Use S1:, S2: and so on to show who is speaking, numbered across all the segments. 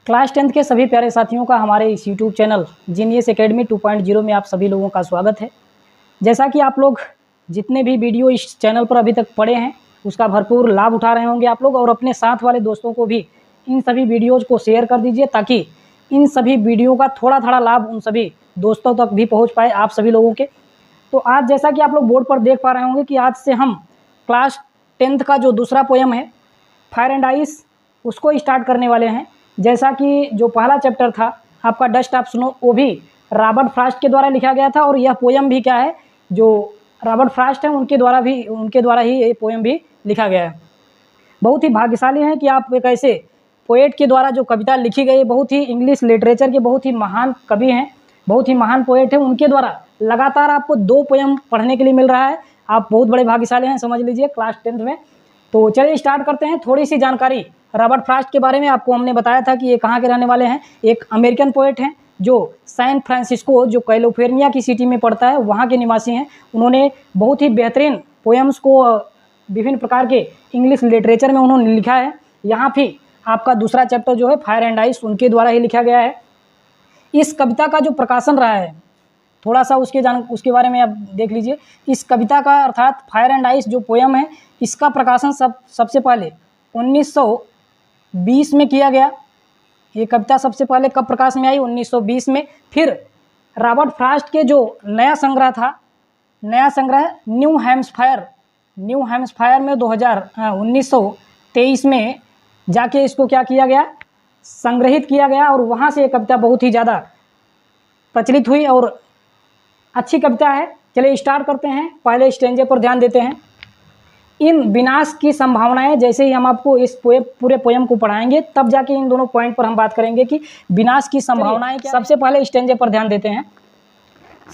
S1: Class 10th के सभी प्यारे साथियों का हमारे इस यूट्यूब चैनल जीनियस एकेडमी 2.0 में आप सभी लोगों का स्वागत है। जैसा कि आप लोग जितने भी वीडियो इस चैनल पर अभी तक पढ़े हैं उसका भरपूर लाभ उठा रहे होंगे आप लोग, और अपने साथ वाले दोस्तों को भी इन सभी वीडियोज़ को शेयर कर दीजिए ताकि इन सभी वीडियो का थोड़ा लाभ उन सभी दोस्तों तक भी पहुँच पाए आप सभी लोगों के। तो आज जैसा कि आप लोग बोर्ड पर देख पा रहे होंगे कि आज से हम क्लास 10th का जो दूसरा पोयम है फायर एंड आइस उसको स्टार्ट करने वाले हैं। जैसा कि जो पहला चैप्टर था आपका डस्ट ऑफ स्नो वो भी रॉबर्ट फ्रॉस्ट के द्वारा लिखा गया था, और यह पोयम भी क्या है जो रॉबर्ट फ्रॉस्ट हैं उनके द्वारा ही ये पोयम भी लिखा गया है। बहुत ही भाग्यशाली हैं कि आप एक ऐसे पोएट के द्वारा जो कविता लिखी गई, बहुत ही इंग्लिश लिटरेचर के बहुत ही महान कवि हैं, बहुत ही महान पोएट हैं, उनके द्वारा लगातार आपको 2 पोयम पढ़ने के लिए मिल रहा है। आप बहुत बड़े भाग्यशाली हैं, समझ लीजिए क्लास 10th में। तो चलिए स्टार्ट करते हैं। थोड़ी सी जानकारी रॉबर्ट फ्रॉस्ट के बारे में आपको हमने बताया था कि ये कहाँ के रहने वाले हैं। एक अमेरिकन पोएट हैं जो सैन फ्रांसिस्को जो कैलिफोर्निया की सिटी में पड़ता है वहाँ के निवासी हैं। उन्होंने बहुत ही बेहतरीन पोएम्स को विभिन्न प्रकार के इंग्लिश लिटरेचर में उन्होंने लिखा है। यहाँ भी आपका दूसरा चैप्टर जो है फायर एंड आइस उनके द्वारा ही लिखा गया है। इस कविता का जो प्रकाशन रहा है थोड़ा सा उसके बारे में आप देख लीजिए। इस कविता का अर्थात फायर एंड आइस जो पोयम है इसका प्रकाशन सबसे पहले 1920 में किया गया। ये कविता सबसे पहले कब प्रकाश में आई? 1920 में। फिर रॉबर्ट फ्रॉस्ट के जो नया संग्रह न्यू हैम्सफायर में 1923 में जाके इसको क्या किया गया, संग्रहित किया गया, और वहाँ से ये कविता बहुत ही ज़्यादा प्रचलित हुई और अच्छी कविता है। चलिए स्टार्ट करते हैं। पहले स्टेंजे पर ध्यान देते हैं। इन विनाश की संभावनाएं, जैसे ही हम आपको इस पूरे पोयम को पढ़ाएंगे तब जाके इन दोनों पॉइंट पर हम बात करेंगे कि विनाश की संभावनाएं क्या। सबसे पहले स्टेंजे पर ध्यान देते हैं।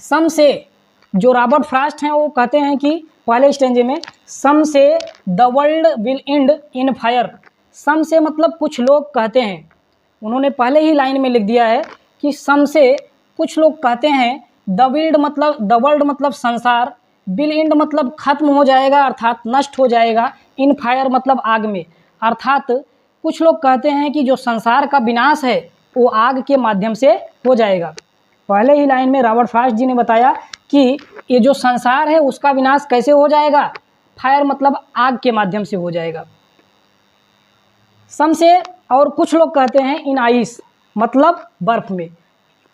S1: सम से जो रॉबर्ट फ्रॉस्ट हैं वो कहते हैं कि पहले स्टेंजे में some say the world will end in fire. Some say मतलब कुछ लोग कहते हैं, उन्होंने पहले ही लाइन में लिख दिया है कि सम से कुछ लोग कहते हैं। द वर्ल्ड मतलब संसार, विल एंड मतलब खत्म हो जाएगा अर्थात नष्ट हो जाएगा, इन फायर मतलब आग में। अर्थात कुछ लोग कहते हैं कि जो संसार का विनाश है वो आग के माध्यम से हो जाएगा। पहले ही लाइन में रॉबर्ट फ्रॉस्ट जी ने बताया कि ये जो संसार है उसका विनाश कैसे हो जाएगा, फायर मतलब आग के माध्यम से हो जाएगा। सम से और कुछ लोग कहते हैं इन आइस मतलब बर्फ में।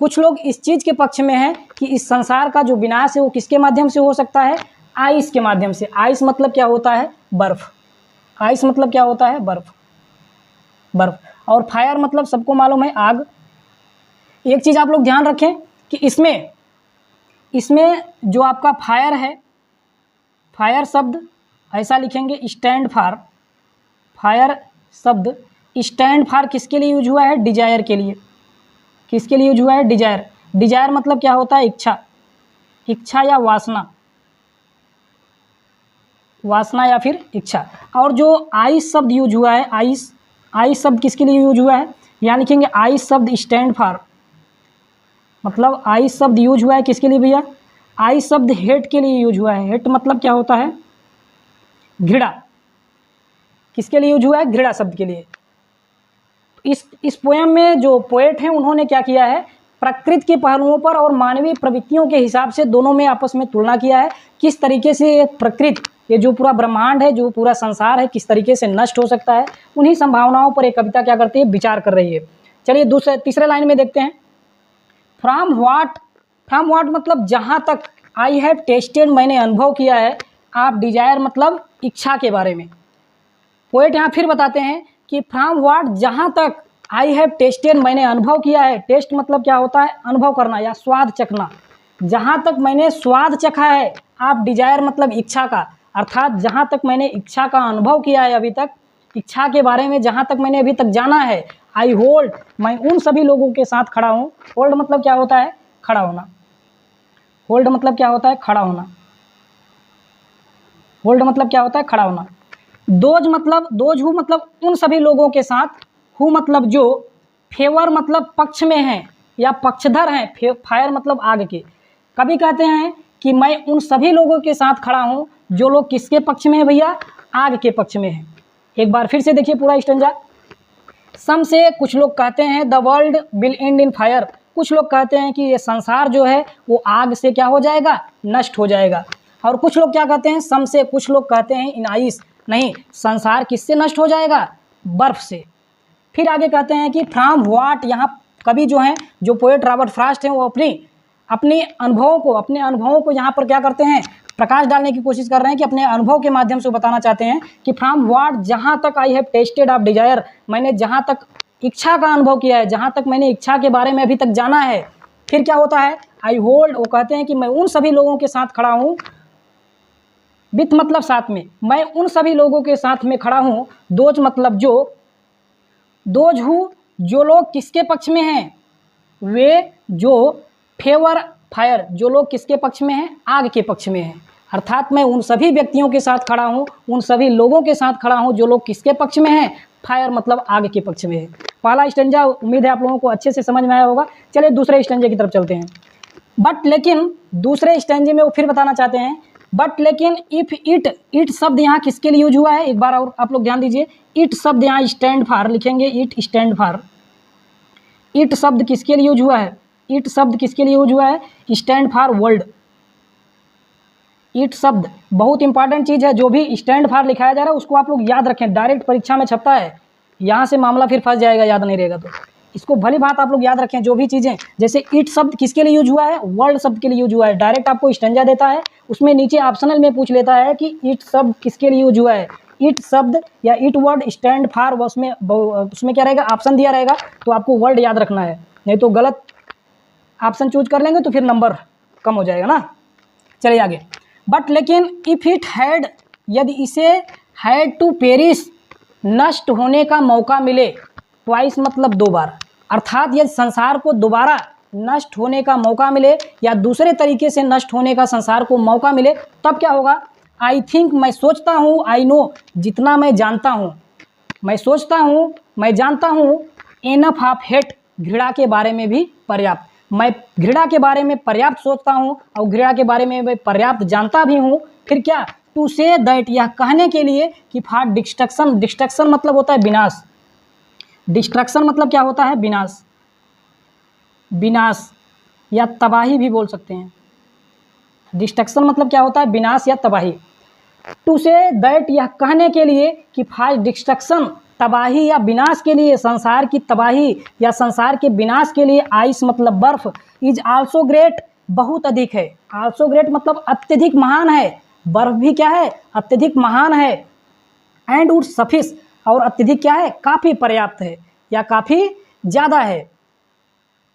S1: कुछ लोग इस चीज़ के पक्ष में हैं कि इस संसार का जो विनाश है वो किसके माध्यम से हो सकता है, आइस के माध्यम से। आइस मतलब क्या होता है, बर्फ। आइस मतलब क्या होता है, बर्फ। और फायर मतलब सबको मालूम है आग। एक चीज़ आप लोग ध्यान रखें कि इसमें जो आपका फायर है, फायर शब्द ऐसा लिखेंगे स्टैंड फॉर। फायर शब्द स्टैंड फॉर किसके लिए यूज हुआ है, डिजायर के लिए। किसके लिए यूज हुआ है, डिजायर। डिजायर मतलब क्या होता है, इच्छा या वासना या फिर इच्छा। और जो आइस शब्द यूज हुआ है, आइस शब्द किसके लिए यूज हुआ है, यहाँ लिखेंगे आइस शब्द स्टैंड फॉर। मतलब आइस शब्द यूज हुआ है किसके लिए भैया, आइस शब्द हेट के लिए यूज हुआ है। हेट मतलब क्या होता है, घृणा। किसके लिए यूज हुआ है, घृणा शब्द के लिए। इस पोयम में जो पोएट हैं उन्होंने क्या किया है, प्रकृति के पहलुओं पर और मानवीय प्रवृत्तियों के हिसाब से दोनों में आपस में तुलना किया है। किस तरीके से ये प्रकृति, ये जो पूरा ब्रह्मांड है, जो पूरा संसार है, किस तरीके से नष्ट हो सकता है, उन्हीं संभावनाओं पर एक कविता क्या करती है, विचार कर रही है। चलिए तीसरे लाइन में देखते हैं। फ्रॉम व्हाट मतलब जहाँ तक, आई हैव टेस्टेड मैंने अनुभव किया है, आप डिजायर मतलब इच्छा के बारे में। पोएट यहाँ फिर बताते हैं कि फ्रॉम व्हाट जहाँ तक, आई हैव टेस्टेड मैंने अनुभव किया है। टेस्ट मतलब क्या होता है, अनुभव करना या स्वाद चखना। जहाँ तक मैंने स्वाद चखा है, आप डिजायर मतलब इच्छा का। अर्थात जहाँ तक मैंने इच्छा का अनुभव किया है अभी तक, इच्छा के बारे में जहाँ तक मैंने अभी तक जाना है, आई होल्ड मैं उन सभी लोगों के साथ खड़ा हूँ। होल्ड मतलब क्या होता है, खड़ा होना। होल्ड मतलब क्या होता है, खड़ा होना। होल्ड मतलब क्या होता है, खड़ा होना। दोज हु मतलब उन सभी लोगों के साथ, हु मतलब जो, फेवर मतलब पक्ष में हैं या पक्षधर हैं, फायर मतलब आग के। कभी कहते हैं कि मैं उन सभी लोगों के साथ खड़ा हूँ जो लोग किसके पक्ष में है भैया, आग के पक्ष में है। एक बार फिर से देखिए पूरा स्टैंजा। सम से कुछ लोग कहते हैं the world will end in fire, कुछ लोग कहते हैं कि ये संसार जो है वो आग से क्या हो जाएगा, नष्ट हो जाएगा। और कुछ लोग क्या कहते हैं, सम से कुछ लोग कहते हैं इन आइस, नहीं, संसार किससे नष्ट हो जाएगा, बर्फ से। फिर आगे कहते हैं कि फ्रॉम व्हाट, यहाँ कवि जो हैं, जो पोएट रॉबर्ट फ्रॉस्ट हैं, वो अपने अनुभवों को यहाँ पर क्या करते हैं, प्रकाश डालने की कोशिश कर रहे हैं कि अपने अनुभव के माध्यम से बताना चाहते हैं कि फ्रॉम व्हाट, जहाँ तक I have tested of desire, मैंने जहाँ तक इच्छा का अनुभव किया है, जहाँ तक मैंने इच्छा के बारे में अभी तक जाना है। फिर क्या होता है, आई होल्ड, वो कहते हैं कि मैं उन सभी लोगों के साथ खड़ा हूँ, विथ मतलब साथ में, मैं उन सभी लोगों के साथ में खड़ा हूँ, दोज मतलब जो, दोज हु, जो लोग किसके पक्ष में हैं, वे जो फेवर फायर, जो लोग किसके पक्ष में हैं, आग के पक्ष में हैं। अर्थात मैं उन सभी व्यक्तियों के साथ खड़ा हूँ, उन सभी लोगों के साथ खड़ा हूँ जो लोग किसके पक्ष में हैं, फायर मतलब आग के पक्ष में है। पहला स्टेंजा उम्मीद है आप लोगों को अच्छे से समझ में आया होगा। चलिए दूसरे स्टेंजे की तरफ चलते हैं। बट लेकिन दूसरे स्टेंजे में वो फिर बताना चाहते हैं, बट लेकिन इफ इट शब्द यहाँ किसके लिए यूज हुआ है, एक बार और आप लोग ध्यान दीजिए। इट शब्द यहाँ स्टैंड फॉर लिखेंगे, इट स्टैंड फॉर, इट शब्द किसके लिए यूज हुआ है, इट शब्द किसके लिए यूज हुआ है, स्टैंड फॉर वर्ल्ड। इट शब्द बहुत इंपॉर्टेंट चीज़ है, जो भी स्टैंड फॉर लिखाया जा रहा है उसको आप लोग याद रखें, डायरेक्ट परीक्षा में छपता है, यहाँ से मामला फिर फंस जाएगा याद नहीं रहेगा तो। इसको भली बात आप लोग याद रखें, जो भी चीज़ें, जैसे इट शब्द किसके लिए यूज हुआ है, वर्ल्ड शब्द के लिए यूज हुआ है। डायरेक्ट आपको स्टेंजा देता है, उसमें नीचे ऑप्शनल में पूछ लेता है कि इट शब्द किसके लिए यूज हुआ है। इट शब्द या इट वर्ड स्टैंड फॉर, उसमें क्या रहेगा, ऑप्शन दिया रहेगा, तो आपको वर्ड याद रखना है, नहीं तो गलत ऑप्शन चूज कर लेंगे तो फिर नंबर कम हो जाएगा ना। चलिए आगे। बट लेकिन इफ इट हैड, यदि इसे हैड टू पेरिस, नष्ट होने का मौका मिले, ट्वाइस मतलब दो बार, अर्थात यदि संसार को दोबारा नष्ट होने का मौका मिले या दूसरे तरीके से नष्ट होने का संसार को मौका मिले, तब क्या होगा। आई थिंक, मैं सोचता हूँ, आई नो, जितना मैं जानता हूँ, मैं सोचता हूँ, मैं जानता हूँ, एनफ ऑफ हेट, घृणा के बारे में भी पर्याप्त, मैं घृणा के बारे में पर्याप्त सोचता हूँ और घृणा के बारे में मैं पर्याप्त जानता भी हूँ। फिर क्या, टू से दैट, यह कहने के लिए कि फॉर डिस्ट्रक्शन, डिस्ट्रक्शन मतलब होता है विनाश, डिस्ट्रक्शन मतलब क्या होता है, विनाश, विनाश या तबाही भी बोल सकते हैं। डिस्ट्रक्शन मतलब क्या होता है, विनाश या तबाही। टू से दैट, यह कहने के लिए कि फॉर डिस्ट्रक्शन, तबाही या विनाश के लिए, संसार की तबाही या संसार के विनाश के लिए, आइस मतलब बर्फ, इज आल्सो ग्रेट, बहुत अधिक है। आल्सो ग्रेट मतलब अत्यधिक महान है, बर्फ भी क्या है, अत्यधिक महान है। एंड वुड सफिस, और अत्यधिक क्या है, काफ़ी पर्याप्त है या काफ़ी ज़्यादा है।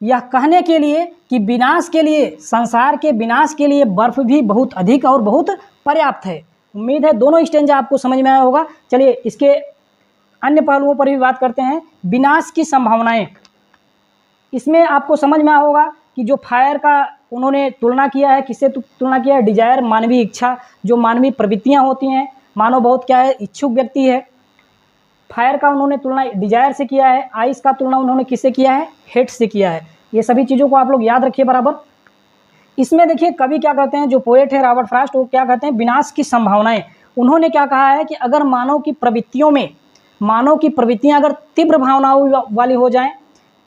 S1: यह कहने के लिए कि विनाश के लिए, संसार के विनाश के लिए बर्फ भी बहुत अधिक और बहुत पर्याप्त है। उम्मीद है दोनों स्टेंजा आपको समझ में आया होगा। चलिए इसके अन्य पहलुओं पर भी बात करते हैं। विनाश की संभावनाएं, इसमें आपको समझ में आया होगा कि जो फायर का उन्होंने तुलना किया है, किससे तुलना किया है, डिजायर, मानवीय इच्छा, जो मानवीय प्रवृत्तियां होती हैं, मानव बहुत क्या है, इच्छुक व्यक्ति है। फायर का उन्होंने तुलना डिजायर से किया है, आइस का तुलना उन्होंने किससे किया है, हेट से किया है। ये सभी चीज़ों को आप लोग याद रखिए बराबर। इसमें देखिए कवि क्या कहते हैं, जो पोएट है रॉबर्ट फ्रॉस्ट, वो क्या कहते हैं, विनाश की संभावनाएं। उन्होंने क्या कहा है कि अगर मानव की प्रवृत्तियों में, मानव की प्रवृत्तियां अगर तीव्र भावनाओं वाली हो जाएं,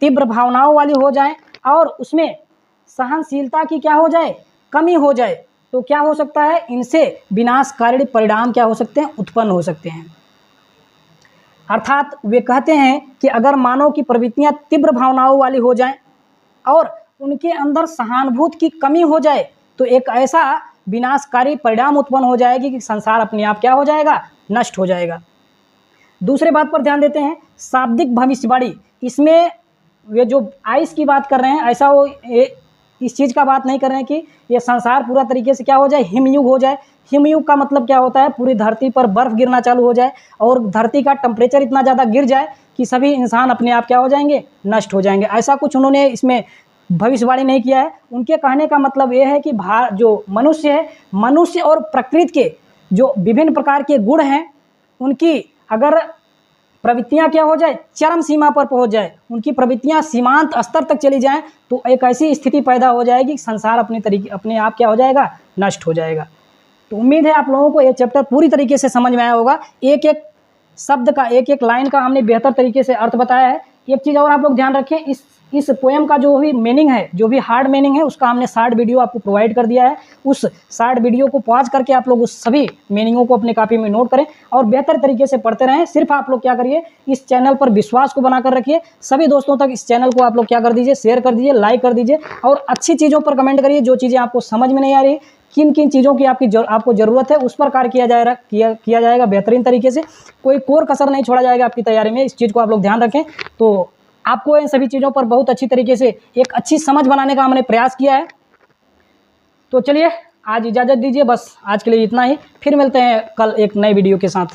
S1: तीव्र भावनाओं वाली हो जाएं और उसमें सहनशीलता की क्या हो जाए, कमी हो जाए, तो क्या हो सकता है, इनसे विनाशकारी परिणाम क्या हो सकते हैं, उत्पन्न हो सकते हैं। अर्थात वे कहते हैं कि अगर मानव की प्रवृत्तियां तीव्र भावनाओं वाली हो जाएं और उनके अंदर सहानुभूति की कमी हो जाए, तो एक ऐसा विनाशकारी परिणाम उत्पन्न हो जाएगी कि संसार अपने आप क्या हो जाएगा, नष्ट हो जाएगा। दूसरे बात पर ध्यान देते हैं, शाब्दिक भविष्यवाणी। इसमें वे जो आइस की बात कर रहे हैं, ऐसा वो इस चीज़ का बात नहीं कर रहे हैं कि ये संसार पूरा तरीके से क्या हो जाए, हिमयुग हो जाए। हिमयुग का मतलब क्या होता है, पूरी धरती पर बर्फ़ गिरना चालू हो जाए और धरती का टेम्परेचर इतना ज़्यादा गिर जाए कि सभी इंसान अपने आप क्या हो जाएंगे, नष्ट हो जाएंगे। ऐसा कुछ उन्होंने इसमें भविष्यवाणी नहीं किया है। उनके कहने का मतलब ये है कि जो मनुष्य है, मनुष्य और प्रकृति के जो विभिन्न प्रकार के गुण हैं, उनकी अगर प्रवृत्तियां क्या हो जाए, चरम सीमा पर पहुंच जाए, उनकी प्रवृत्तियां सीमांत स्तर तक चली जाएं, तो एक ऐसी स्थिति पैदा हो जाएगी कि संसार अपने आप क्या हो जाएगा, नष्ट हो जाएगा। तो उम्मीद है आप लोगों को ये चैप्टर पूरी तरीके से समझ में आया होगा। एक एक शब्द का, एक एक लाइन का हमने बेहतर तरीके से अर्थ बताया है। एक चीज़ और आप लोग ध्यान रखें, इस पोएम का जो भी मीनिंग है, जो भी हार्ड मीनिंग है, उसका हमने शॉर्ट वीडियो आपको प्रोवाइड कर दिया है। उस शॉर्ट वीडियो को पॉज करके आप लोग उस सभी मीनिंगों को अपनी कॉपी में नोट करें और बेहतर तरीके से पढ़ते रहें। सिर्फ आप लोग क्या करिए, इस चैनल पर विश्वास को बनाकर रखिए। सभी दोस्तों तक इस चैनल को आप लोग क्या कर दीजिए, शेयर कर दीजिए, लाइक कर दीजिए और अच्छी चीज़ों पर कमेंट करिए। जो चीज़ें आपको समझ में नहीं आ रही, किन किन चीज़ों की आपको ज़रूरत है, उस पर कार्य किया जाएगा बेहतरीन तरीके से। कोई कोर कसर नहीं छोड़ा जाएगा आपकी तैयारी में। इस चीज़ को आप लोग ध्यान रखें। तो आपको इन सभी चीज़ों पर बहुत अच्छी तरीके से एक अच्छी समझ बनाने का हमने प्रयास किया है। तो चलिए आज इजाज़त दीजिए, बस आज के लिए इतना ही। फिर मिलते हैं कल एक नए वीडियो के साथ।